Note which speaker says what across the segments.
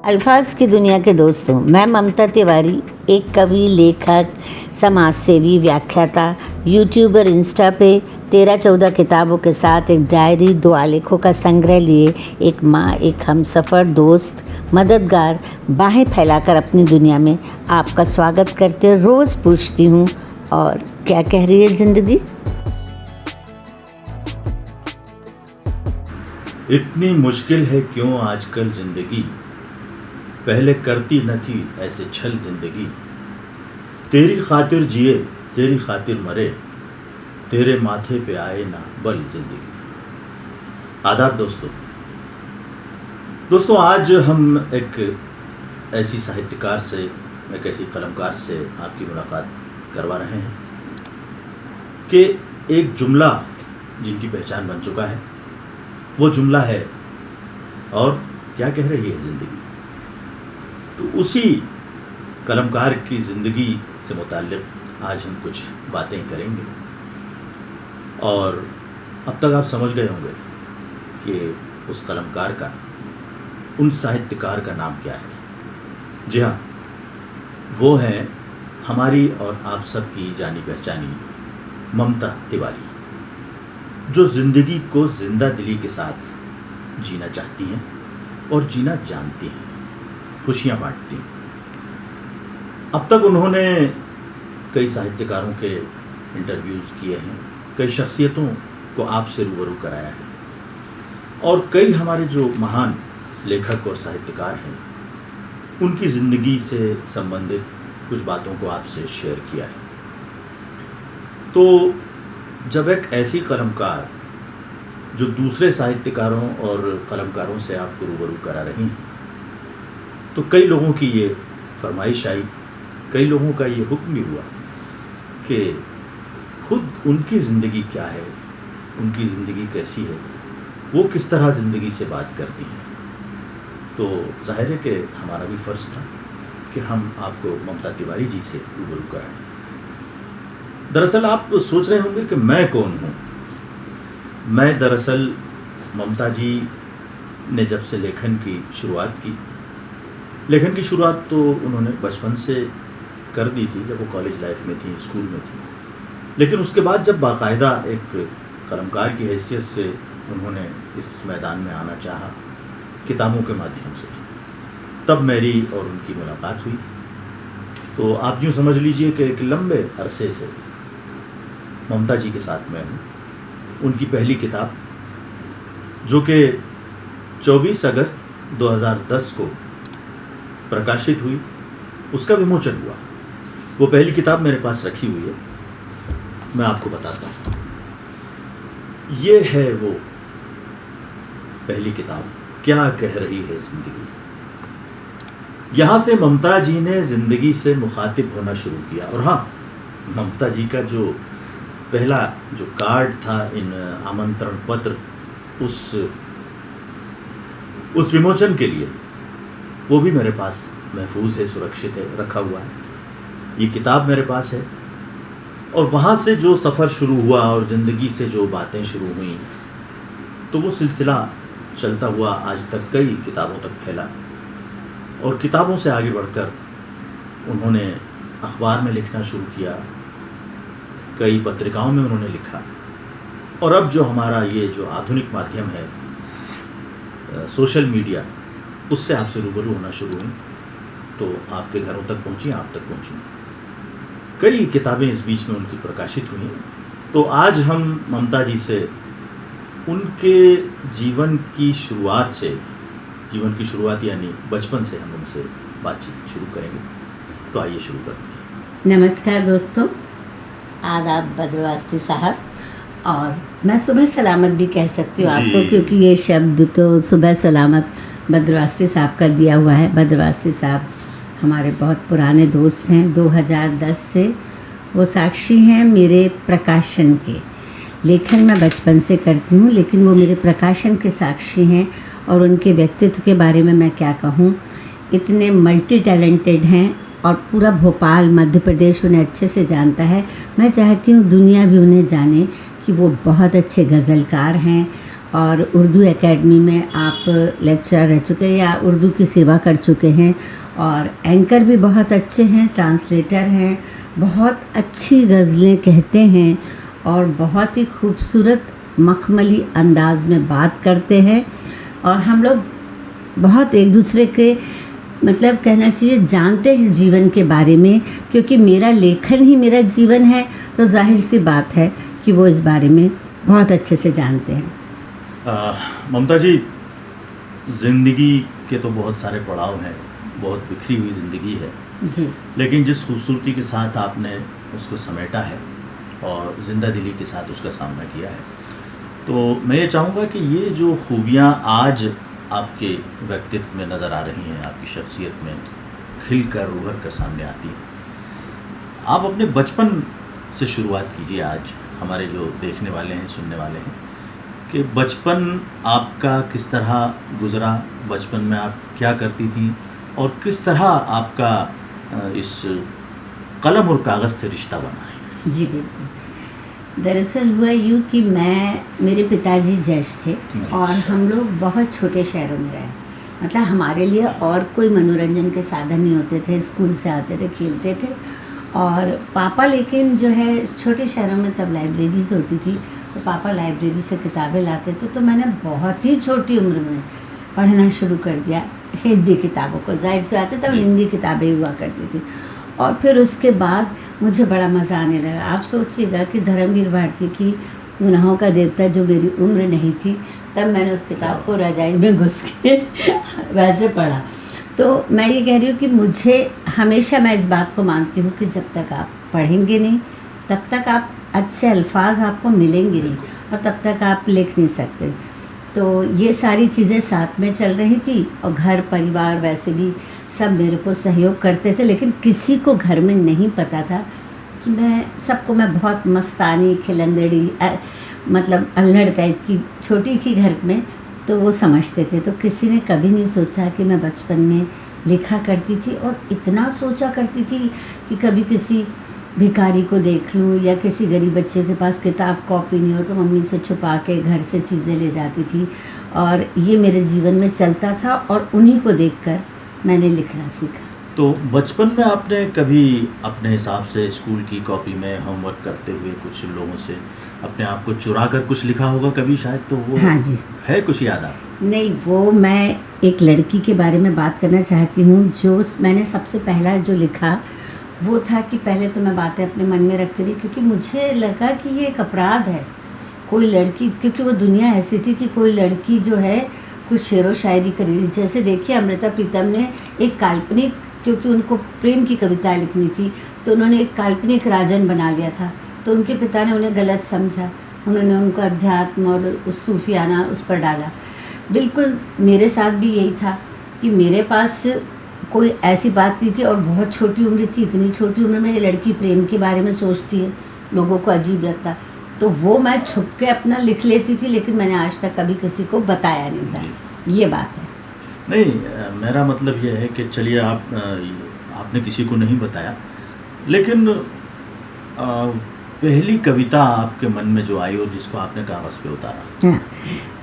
Speaker 1: अल्फाज की दुनिया के दोस्तों, मैं ममता तिवारी एक कवि, लेखक, समाज सेवी, व्याख्याता, यूट्यूबर, इंस्टा पे 13-14 किताबों के साथ एक डायरी, 2 आलेखों का संग्रह लिए एक माँ, एक हमसफ़र, दोस्त, मददगार, बाहें फैलाकर अपनी दुनिया में आपका स्वागत करते रोज़ पूछती हूँ, और क्या कह रही है ज़िंदगी।
Speaker 2: इतनी मुश्किल है क्यों आजकल ज़िंदगी, पहले करती न थी ऐसे छल ज़िंदगी। तेरी खातिर जिए तेरी खातिर मरे, तेरे माथे पे आए ना बल ज़िंदगी। आदाब दोस्तों, आज हम एक ऐसी साहित्यकार से, एक ऐसी कलमकार से आपकी मुलाकात करवा रहे हैं कि एक जुमला जिनकी पहचान बन चुका है, वो जुमला है और क्या कह रही है ज़िंदगी। तो उसी कलमकार की ज़िंदगी से मुताल्लिक़ आज हम कुछ बातें करेंगे। और अब तक आप समझ गए होंगे कि उस कलमकार का, उन साहित्यकार का नाम क्या है। जी हाँ, वो हैं हमारी और आप सब की जानी पहचानी ममता तिवारी, जो ज़िंदगी को ज़िंदा दिली के साथ जीना चाहती हैं और जीना जानती हैं, खुशियाँ बांटती हैं। अब तक उन्होंने कई साहित्यकारों के इंटरव्यूज़ किए हैं, कई शख्सियतों को आपसे रूबरू कराया है, और कई हमारे जो महान लेखक और साहित्यकार हैं, उनकी ज़िंदगी से संबंधित कुछ बातों को आपसे शेयर किया है। तो जब एक ऐसी कलमकार जो दूसरे साहित्यकारों और कलमकारों से आपको रूबरू करा रही हैं, तो कई लोगों की ये फरमाइश आई, कई लोगों का ये हुक्म भी हुआ कि खुद उनकी ज़िंदगी क्या है, उनकी ज़िंदगी कैसी है, वो किस तरह ज़िंदगी से बात करती हैं। तो ज़ाहिर है कि हमारा भी फ़र्ज़ था कि हम आपको ममता तिवारी जी से रूबरू कराएं। दरअसल आप सोच रहे होंगे कि मैं कौन हूँ। मैं दरअसल ममता जी ने जब से लेखन की शुरुआत तो उन्होंने बचपन से कर दी थी, जब वो कॉलेज लाइफ में थी, स्कूल में थी। लेकिन उसके बाद जब बाकायदा एक कलमकार की हैसियत से उन्होंने इस मैदान में आना चाहा किताबों के माध्यम से, तब मेरी और उनकी मुलाकात हुई। तो आप यूँ समझ लीजिए कि एक लंबे अरसे से ममता जी के साथ मैं हूँ। उनकी पहली किताब, जो कि 24 अगस्त 2010 को प्रकाशित हुई, उसका विमोचन हुआ। वो पहली किताब मेरे पास रखी हुई है, मैं आपको बताता हूँ। ये है वो पहली किताब, क्या कह रही है ज़िंदगी। यहाँ से ममता जी ने ज़िंदगी से मुखातिब होना शुरू किया। और हाँ, ममता जी का जो पहला जो कार्ड था, इन आमंत्रण पत्र, उस विमोचन के लिए, वो भी मेरे पास महफूज है, सुरक्षित है, रखा हुआ है। ये किताब मेरे पास है। और वहाँ से जो सफ़र शुरू हुआ और ज़िंदगी से जो बातें शुरू हुई, तो वो सिलसिला चलता हुआ आज तक कई किताबों तक फैला। और किताबों से आगे बढ़कर उन्होंने अखबार में लिखना शुरू किया, कई पत्रिकाओं में उन्होंने लिखा। और अब जो हमारा ये जो आधुनिक माध्यम है, सोशल मीडिया, उससे आपसे रूबरू होना शुरू हुई, तो आपके घरों तक पहुँची, आप तक पहुँची। कई किताबें इस बीच में उनकी प्रकाशित हुई। तो आज हम ममता जी से उनके जीवन की शुरुआत यानी बचपन से हम उनसे बातचीत शुरू करेंगे। तो आइए शुरू करते हैं।
Speaker 1: नमस्कार दोस्तों, आदाब बद्रवास्ती साहब। और मैं सुबह सलामत भी कह सकती हूँ आपको, क्योंकि ये शब्द तो सुबह सलामत बद्रवास्ती साहब का दिया हुआ है। बद्रवास्ती साहब हमारे बहुत पुराने दोस्त हैं, 2010 से वो साक्षी हैं मेरे प्रकाशन के। लेखन मैं बचपन से करती हूँ, लेकिन वो मेरे प्रकाशन के साक्षी हैं। और उनके व्यक्तित्व के बारे में मैं क्या कहूँ, इतने मल्टी टैलेंटेड हैं, और पूरा भोपाल, मध्य प्रदेश उन्हें अच्छे से जानता है। मैं चाहती हूँ दुनिया भी उन्हें जाने कि वो बहुत अच्छे गज़लकार हैं, और उर्दू एकेडमी में आप लेक्चरर रह चुके हैं या उर्दू की सेवा कर चुके हैं, और एंकर भी बहुत अच्छे हैं, ट्रांसलेटर हैं, बहुत अच्छी गज़लें कहते हैं और बहुत ही खूबसूरत मखमली अंदाज में बात करते हैं। और हम लोग बहुत एक दूसरे के मतलब कहना चाहिए जानते हैं जीवन के बारे में, क्योंकि मेरा लेखन ही मेरा जीवन है, तो जाहिर सी बात है कि वो इस बारे में बहुत अच्छे से जानते हैं।
Speaker 2: ममता जी, ज़िंदगी के तो बहुत सारे पड़ाव हैं, बहुत बिखरी हुई ज़िंदगी है
Speaker 1: जी,
Speaker 2: लेकिन जिस खूबसूरती के साथ आपने उसको समेटा है और ज़िंदा दिली के साथ उसका सामना किया है, तो मैं ये चाहूँगा कि ये जो खूबियाँ आज आपके व्यक्तित्व में नज़र आ रही हैं, आपकी शख्सियत में खिल कर उभर कर सामने आती हैं, आप अपने बचपन से शुरुआत कीजिए। आज हमारे जो देखने वाले हैं, सुनने वाले हैं, कि बचपन आपका किस तरह गुज़रा, बचपन में आप क्या करती थी और किस तरह आपका इस कलम और कागज़ से रिश्ता बना है।
Speaker 1: जी बिल्कुल। दरअसल हुआ यूँ कि मेरे पिताजी जज थे और हम लोग बहुत छोटे शहरों में रहे, मतलब हमारे लिए और कोई मनोरंजन के साधन नहीं होते थे, स्कूल से आते थे, खेलते थे। और पापा लेकिन जो है छोटे शहरों में तब लाइब्रेरीज होती थी, तो पापा लाइब्रेरी से किताबें लाते थे, तो मैंने बहुत ही छोटी उम्र में पढ़ना शुरू कर दिया हिंदी किताबों को। जाहिर से आते तब हिंदी किताबें हुआ करती थी, और फिर उसके बाद मुझे बड़ा मज़ा आने लगा। आप सोचिएगा कि धर्मवीर भारती की गुनाहों का देवता जो मेरी उम्र नहीं थी, तब मैंने उस किताब को रजाई में घुस के वैसे पढ़ा। तो मैं ये कह रही हूँ कि मुझे हमेशा, मैं इस बात को मानती हूँ कि जब तक आप पढ़ेंगे नहीं तब तक आप अच्छे अल्फाज आपको मिलेंगे नहीं, और तब तक आप लिख नहीं सकते। तो ये सारी चीज़ें साथ में चल रही थी, और घर परिवार वैसे भी सब मेरे को सहयोग करते थे, लेकिन किसी को घर में नहीं पता था कि मैं बहुत मस्तानी, खिलंदड़ी, मतलब अल्हड़ टाइप की छोटी थी घर में, तो वो समझते थे। तो किसी ने कभी नहीं सोचा कि मैं बचपन में लिखा करती थी, और इतना सोचा करती थी कि कभी किसी भिखारी को देख लूँ या किसी गरीब बच्चे के पास किताब कॉपी नहीं हो तो मम्मी से छुपा के घर से चीज़ें ले जाती थी, और ये मेरे जीवन में चलता था, और उन्हीं को देखकर मैंने लिखना सीखा।
Speaker 2: तो बचपन में आपने कभी अपने हिसाब से स्कूल की कॉपी में होमवर्क करते हुए कुछ लोगों से अपने आप को चुरा कर कुछ लिखा होगा कभी शायद, तो वो
Speaker 1: हाँ जी,
Speaker 2: है कुछ याद आप?
Speaker 1: नहीं, वो मैं एक लड़की के बारे में बात करना चाहती हूँ। जो मैंने सबसे पहला जो लिखा वो था कि पहले तो मैं बातें अपने मन में रखती रही, क्योंकि मुझे लगा कि ये एक अपराध है कोई लड़की, क्योंकि वो दुनिया ऐसी थी कि कोई लड़की जो है कुछ शेर व शायरी करी। जैसे देखिए अमृता प्रीतम ने एक काल्पनिक, क्योंकि उनको प्रेम की कविता लिखनी थी, तो उन्होंने एक काल्पनिक राजन बना लिया था, तो उनके पिता ने उन्हें गलत समझा, उन्होंने उनको अध्यात्म और उस सूफियाना उस पर डाला। बिल्कुल मेरे साथ भी यही था कि मेरे पास कोई ऐसी बात नहीं थी, और बहुत छोटी उम्र थी, इतनी छोटी उम्र में ये लड़की प्रेम के बारे में सोचती है, लोगों को अजीब लगता, तो वो मैं छुप के अपना लिख लेती थी, लेकिन मैंने आज तक कभी किसी को बताया नहीं था। ये बात है।
Speaker 2: नहीं, मेरा मतलब ये है कि चलिए आपने किसी को नहीं बताया, लेकिन पहली कविता आपके मन में जो आई और जिसको आपने कागज़ पे उतारा।
Speaker 1: हाँ,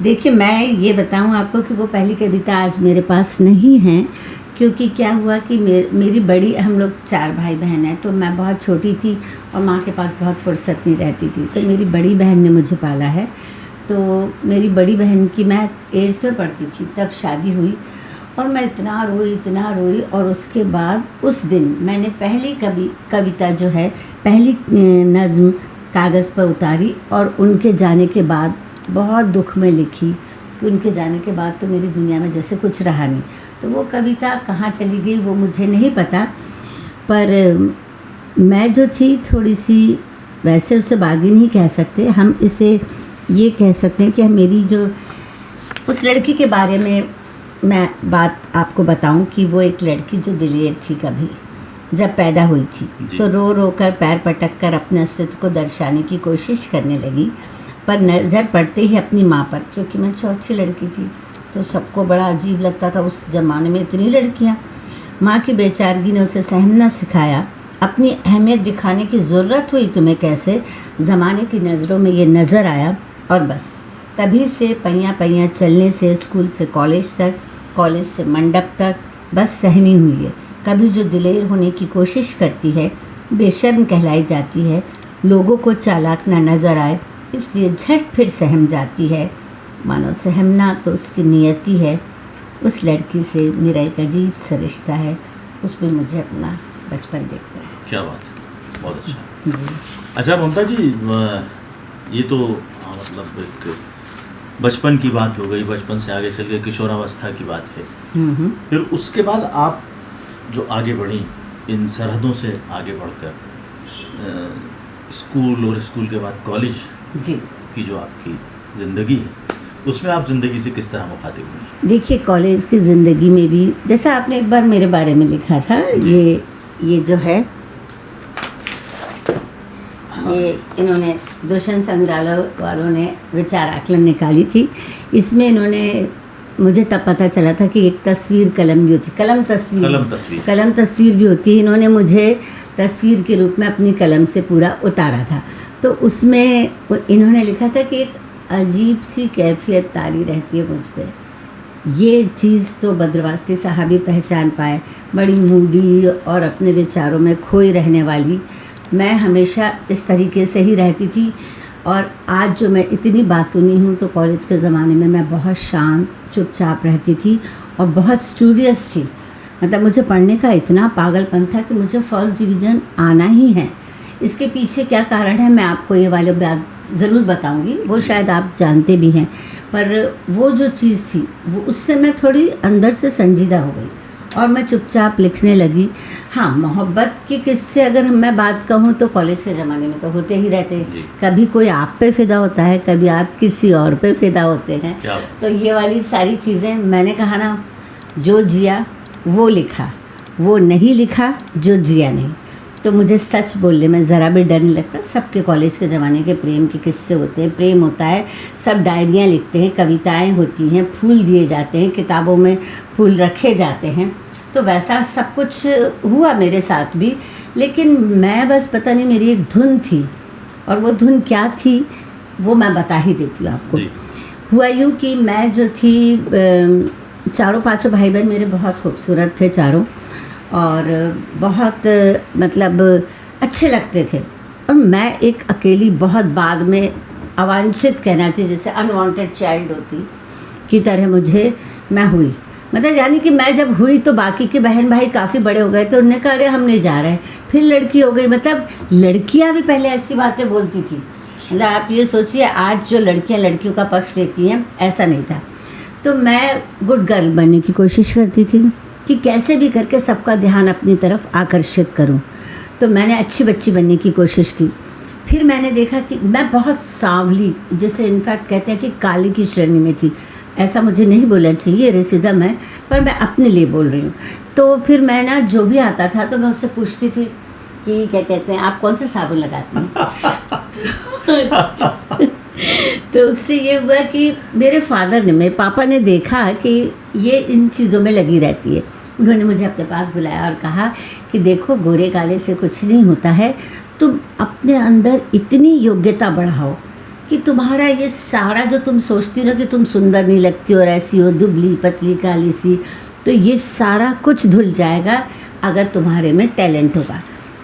Speaker 1: देखिए मैं ये बताऊँ आपको कि वो पहली कविता आज मेरे पास नहीं है, क्योंकि क्या हुआ कि मेरी बड़ी, हम लोग 4 भाई बहन हैं, तो मैं बहुत छोटी थी और माँ के पास बहुत फुर्सत नहीं रहती थी, तो मेरी बड़ी बहन ने मुझे पाला है। तो मेरी बड़ी बहन की, मैं 8th में पढ़ती थी तब शादी हुई, और मैं इतना रोई, और उसके बाद उस दिन मैंने पहली कविता जो है, पहली नज़्म कागज़ पर उतारी, और उनके जाने के बाद बहुत दुख में लिखी कि उनके जाने के बाद तो मेरी दुनिया में जैसे कुछ रहा नहीं। तो वो कविता कहाँ चली गई वो मुझे नहीं पता, पर मैं जो थी थोड़ी सी, वैसे उसे बागी नहीं कह सकते, हम इसे ये कह सकते हैं कि मेरी जो उस लड़की के बारे में मैं बात आपको बताऊं कि वो एक लड़की जो दिलेर थी, कभी जब पैदा हुई थी तो रो रो कर पैर पटक कर अपने अस्तित्व को दर्शाने की कोशिश करने लगी, पर नज़र पड़ते ही अपनी माँ पर, क्योंकि मैं चौथी लड़की थी तो सबको बड़ा अजीब लगता था उस ज़माने में इतनी लड़कियाँ। माँ की बेचारगी ने उसे सहना सिखाया, अपनी अहमियत दिखाने की ज़रूरत हुई तुम्हें कैसे, ज़माने की नज़रों में ये नज़र आया, और बस तभी से पैया पैया चलने से स्कूल से कॉलेज तक, कॉलेज से मंडप तक बस सहमी हुई है। कभी जो दिलेर होने की कोशिश करती है बेशर्म कहलाई जाती है, लोगों को चालाक ना नज़र आए इसलिए झट फिर सहम जाती है। मानो सहमना तो उसकी नियति है। उस लड़की से मेरा एक अजीब सा रिश्ता है, उसमें मुझे अपना बचपन देखता है।
Speaker 2: क्या बात है, बहुत अच्छा।
Speaker 1: जी।
Speaker 2: अच्छा ममता जी, ये तो मतलब एक बचपन की बात हो गई, बचपन से आगे चल के किशोरावस्था की बात है। फिर उसके बाद आप जो आगे बढ़ी इन सरहदों से आगे बढ़कर स्कूल और स्कूल के बाद कॉलेज
Speaker 1: जी
Speaker 2: की जो आपकी ज़िंदगी है, उसमें आप ज़िंदगी से किस तरह मुखातिब हुई?
Speaker 1: देखिए, कॉलेज की ज़िंदगी में भी जैसा आपने एक बार मेरे बारे में लिखा था, ये जो है ये इन्होंने दूषण संग्रहालय वालों ने विचार आकलन निकाली थी। इसमें इन्होंने, मुझे तब पता चला था कि एक तस्वीर कलम भी होती, कलम तस्वीर भी होती है। इन्होंने मुझे तस्वीर के रूप में अपनी कलम से पूरा उतारा था। तो उसमें इन्होंने लिखा था कि एक अजीब सी कैफियत तारी रहती है मुझ पर। ये चीज़ तो बद्रवास्ती साहब ही पहचान पाए, बड़ी मूडी और अपने विचारों में खोई रहने वाली। मैं हमेशा इस तरीके से ही रहती थी। और आज जो मैं इतनी बातूनी हूँ, तो कॉलेज के ज़माने में मैं बहुत शांत चुपचाप रहती थी और बहुत स्टूडियस थी। मतलब मुझे पढ़ने का इतना पागलपन था कि मुझे फर्स्ट डिवीज़न आना ही है। इसके पीछे क्या कारण है मैं आपको ये वाली बात ज़रूर बताऊंगी, वो शायद आप जानते भी हैं। पर वो जो चीज़ थी वो उससे मैं थोड़ी अंदर से संजीदा हो गई और मैं चुपचाप लिखने लगी। हाँ, मोहब्बत के किस्से अगर मैं बात कहूँ तो कॉलेज के ज़माने में तो होते ही रहते हैं। कभी कोई आप पे फ़िदा होता है, कभी आप किसी और पे फ़िदा होते हैं। तो ये वाली सारी चीज़ें मैंने कहा ना, जो जिया वो लिखा, वो नहीं लिखा जो जिया नहीं। तो मुझे सच बोलने में ज़रा भी डर नहीं लगता। सबके कॉलेज के ज़माने के प्रेम के किस्से होते हैं, प्रेम होता है, सब डायरियाँ लिखते हैं, कविताएं होती हैं, फूल दिए जाते हैं, किताबों में फूल रखे जाते हैं। तो वैसा सब कुछ हुआ मेरे साथ भी। लेकिन मैं बस, पता नहीं, मेरी एक धुन थी, और वो धुन क्या थी वो मैं बता ही देती हूँ आपको। हुआ यूँ कि मैं जो थी, चारों पांचों भाई बहन मेरे बहुत खूबसूरत थे चारों, और बहुत मतलब अच्छे लगते थे। और मैं एक अकेली, बहुत बाद में अवांछित कहना चाहिए, जैसे अनवांटेड चाइल्ड होती की तरह मुझे मैं हुई। मतलब यानी कि मैं जब हुई तो बाकी के बहन भाई काफ़ी बड़े हो गए थे, उन्होंने कहा अरे हम नहीं जा रहे, फिर लड़की हो गई। मतलब लड़कियां भी पहले ऐसी बातें बोलती थी। मतलब आप ये सोचिए, आज जो लड़कियां लड़कियों का पक्ष लेती हैं, ऐसा नहीं था। तो मैं गुड गर्ल बनने की कोशिश करती थी कि कैसे भी करके सबका ध्यान अपनी तरफ आकर्षित करूं। तो मैंने अच्छी बच्ची बनने की कोशिश की। फिर मैंने देखा कि मैं बहुत सांवली, जैसे इनफैक्ट कहते हैं कि काली की श्रेणी में थी। ऐसा मुझे नहीं बोलना चाहिए, रेसिज्म है, पर मैं अपने लिए बोल रही हूँ। तो फिर मैं ना, जो भी आता था तो मैं उससे पूछती थी कि क्या कहते हैं, आप कौन सा साबुन लगाती हैं? तो उससे ये हुआ कि मेरे फादर ने, मेरे पापा ने देखा कि ये इन चीज़ों में लगी रहती है। उन्होंने मुझे अपने पास बुलाया और कहा कि देखो, गोरे काले से कुछ नहीं होता है, तुम अपने अंदर इतनी योग्यता बढ़ाओ कि तुम्हारा ये सारा जो तुम सोचती हो ना कि तुम सुंदर नहीं लगती और ऐसी हो दुबली पतली काली सी, तो ये सारा कुछ धुल जाएगा अगर तुम्हारे में टैलेंट होगा।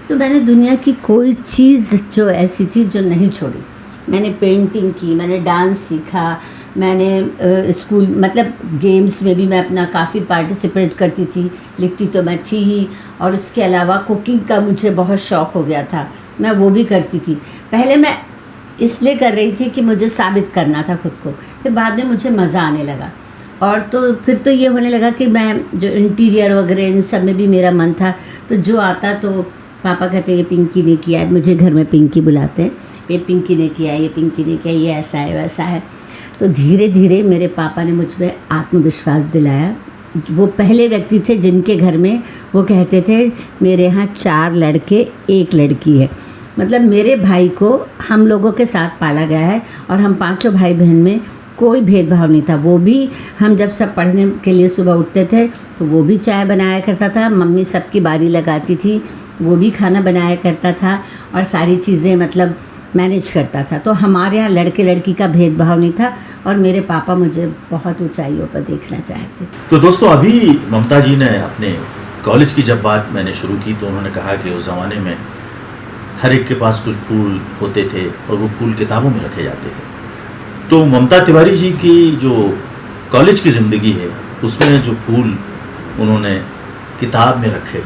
Speaker 1: तो मैंने दुनिया की कोई चीज़ जो ऐसी थी जो नहीं छोड़ी। मैंने पेंटिंग की, मैंने डांस सीखा, मैंने स्कूल मतलब गेम्स में भी मैं अपना काफ़ी पार्टिसिपेट करती थी, लिखती तो मैं थी ही। और उसके अलावा कुकिंग का मुझे बहुत शौक़ हो गया था, मैं वो भी करती थी। पहले मैं इसलिए कर रही थी कि मुझे साबित करना था खुद को, फिर बाद में मुझे मज़ा आने लगा। और तो फिर तो ये होने लगा कि मैं जो इंटीरियर वगैरह इन सब में भी मेरा मन था। तो जो आता तो पापा कहते ये पिंकी ने किया है, मुझे घर में पिंकी बुलाते हैं, ये पिंकी ने किया, ये पिंकी ने किया, ये ऐसा है वैसा है। तो धीरे धीरे मेरे पापा ने मुझ में आत्मविश्वास दिलाया। वो पहले व्यक्ति थे जिनके घर में वो कहते थे मेरे यहाँ 4 लड़के 1 लड़की है। मतलब मेरे भाई को हम लोगों के साथ पाला गया है और हम 5 भाई बहन में कोई भेदभाव नहीं था। वो भी, हम जब सब पढ़ने के लिए सुबह उठते थे तो वो भी चाय बनाया करता था, मम्मी सबकी बारी लगाती थी, वो भी खाना बनाया करता था। और सारी चीज़ें मतलब मैनेज करता था। तो हमारे यहाँ लड़के लड़की का भेदभाव नहीं था और मेरे पापा मुझे बहुत ऊंचाइयों पर देखना चाहते थे।
Speaker 2: तो दोस्तों, अभी ममता जी ने अपने कॉलेज की जब बात मैंने शुरू की तो उन्होंने कहा कि उस ज़माने में हर एक के पास कुछ फूल होते थे और वो फूल किताबों में रखे जाते थे। तो ममता तिवारी जी की जो कॉलेज की ज़िंदगी है उसमें जो फूल उन्होंने किताब में रखे,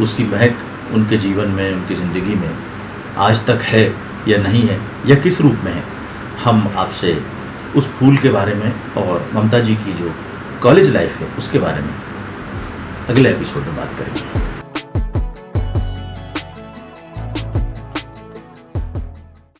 Speaker 2: उसकी महक उनके जीवन में, उनकी ज़िंदगी में आज तक है या नहीं है, या किस रूप में है, हम आपसे उस फूल के बारे में और ममता जी की जो कॉलेज लाइफ है उसके बारे में अगले एपिसोड में बात करेंगे।